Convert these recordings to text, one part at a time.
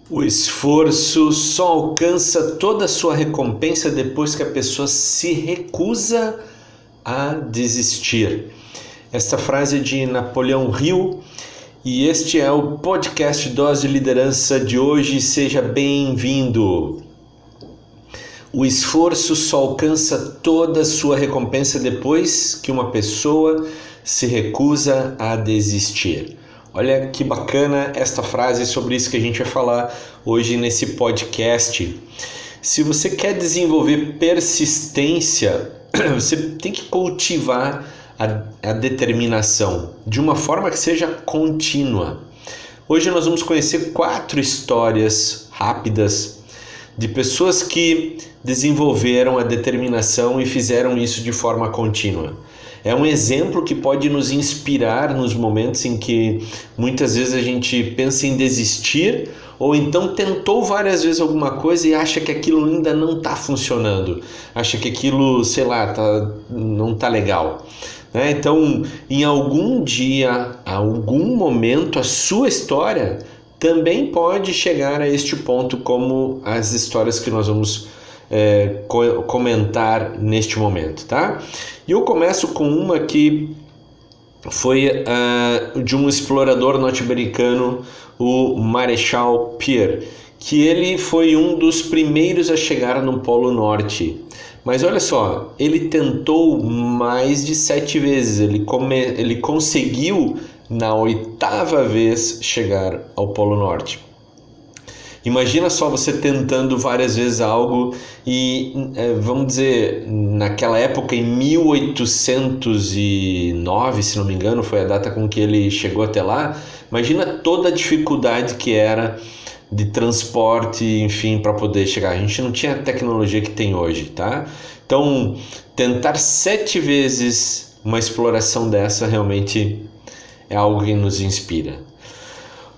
O esforço só alcança toda a sua recompensa depois que a pessoa se recusa a desistir. Esta frase é de Napoleão Hill e este é o podcast Dose de Liderança de hoje. Seja bem-vindo. O esforço só alcança toda a sua recompensa depois que uma pessoa se recusa a desistir. Olha que bacana esta frase, sobre isso que a gente vai falar hoje nesse podcast. Se você quer desenvolver persistência, você tem que cultivar a determinação de uma forma que seja contínua. Hoje nós vamos conhecer 4 histórias rápidas de pessoas que desenvolveram a determinação e fizeram isso de forma contínua. É um exemplo que pode nos inspirar nos momentos em que muitas vezes a gente pensa em desistir ou então tentou várias vezes alguma coisa e acha que aquilo ainda não está funcionando, acha que aquilo, não está legal. Então, em algum dia, algum momento, a sua história também pode chegar a este ponto, como as histórias que nós vamos comentar neste momento, tá? E eu começo com uma que foi de um explorador norte-americano, o Marechal Pierre, que ele foi um dos primeiros a chegar no Polo Norte. Mas olha só, ele tentou mais de 7 vezes, ele conseguiu na 8ª vez chegar ao Polo Norte. Imagina só você tentando várias vezes algo e, vamos dizer, naquela época, em 1809, se não me engano, foi a data com que ele chegou até lá. Imagina toda a dificuldade que era de transporte, enfim, para poder chegar. A gente não tinha a tecnologia que tem hoje, tá? Então, tentar 7 vezes uma exploração dessa realmente é algo que nos inspira.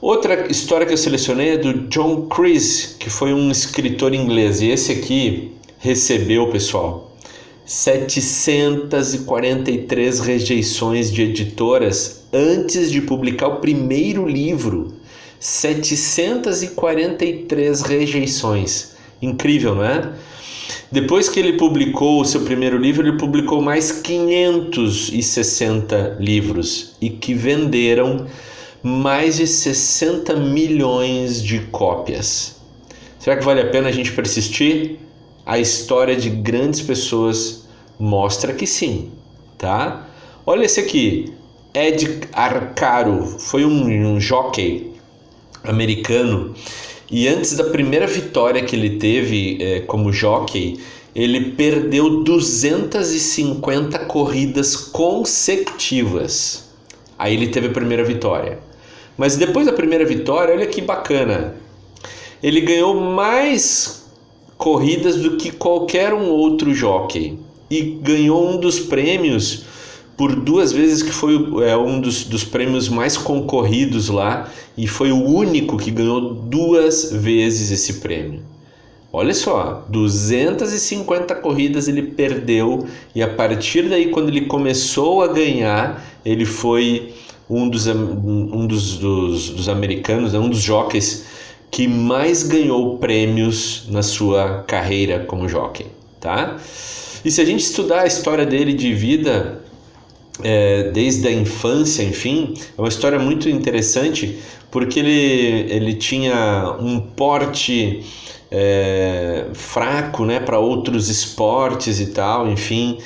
Outra história que eu selecionei é do John Cleese, que foi um escritor inglês. E esse aqui recebeu, pessoal, 743 rejeições de editoras antes de publicar o primeiro livro. 743 rejeições. Incrível, não é? Depois que ele publicou o seu primeiro livro, ele publicou mais 560 livros e que venderam mais de 60 milhões de cópias. Será que vale a pena a gente persistir? A história de grandes pessoas mostra que sim, tá? Olha esse aqui, Ed Arcaro, foi um jockey americano e antes da primeira vitória que ele teve como jockey, ele perdeu 250 corridas consecutivas. Aí ele teve a primeira vitória. Mas depois da primeira vitória, olha que bacana, ele ganhou mais corridas do que qualquer um outro jockey e ganhou um dos prêmios por 2 vezes, que foi um dos prêmios mais concorridos lá, e foi o único que ganhou 2 vezes esse prêmio. Olha só, 250 corridas ele perdeu, e a partir daí, quando ele começou a ganhar, ele foi um dos americanos, um dos jockeys que mais ganhou prêmios na sua carreira como jockey, tá? E se a gente estudar a história dele de vida, desde a infância, enfim, é uma história muito interessante, porque ele tinha um porte fraco, né, para outros esportes e tal, enfim,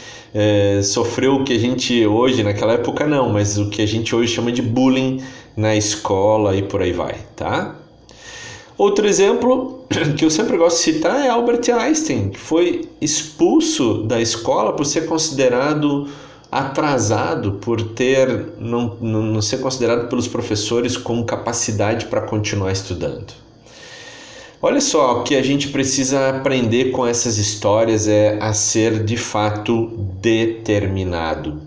sofreu o que a gente hoje, naquela época não, mas o que a gente hoje chama de bullying na escola e por aí vai, tá? Outro exemplo que eu sempre gosto de citar é Albert Einstein, que foi expulso da escola por ser considerado atrasado, por não ser considerado pelos professores com capacidade para continuar estudando. Olha só, o que a gente precisa aprender com essas histórias é a ser de fato determinado.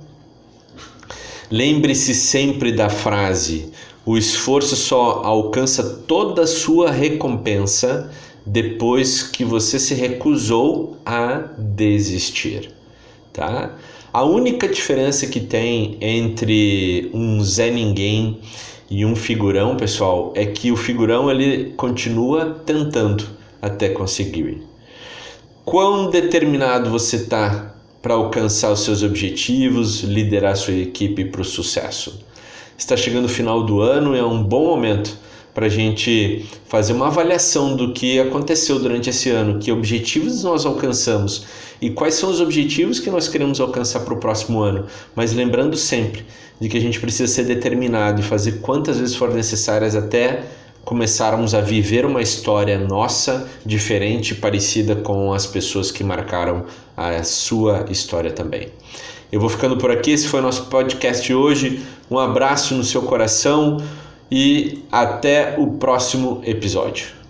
Lembre-se sempre da frase: o esforço só alcança toda a sua recompensa depois que você se recusou a desistir, tá? A única diferença que tem entre um Zé Ninguém E um figurão, pessoal, é que o figurão ele continua tentando até conseguir. Quão determinado você está para alcançar os seus objetivos, liderar sua equipe para o sucesso? Está chegando o final do ano e é um bom momento para a gente fazer uma avaliação do que aconteceu durante esse ano, que objetivos nós alcançamos e quais são os objetivos que nós queremos alcançar para o próximo ano. Mas lembrando sempre de que a gente precisa ser determinado e fazer quantas vezes for necessárias até começarmos a viver uma história nossa, diferente, parecida com as pessoas que marcaram a sua história também. Eu vou ficando por aqui, esse foi o nosso podcast hoje. Um abraço no seu coração e até o próximo episódio.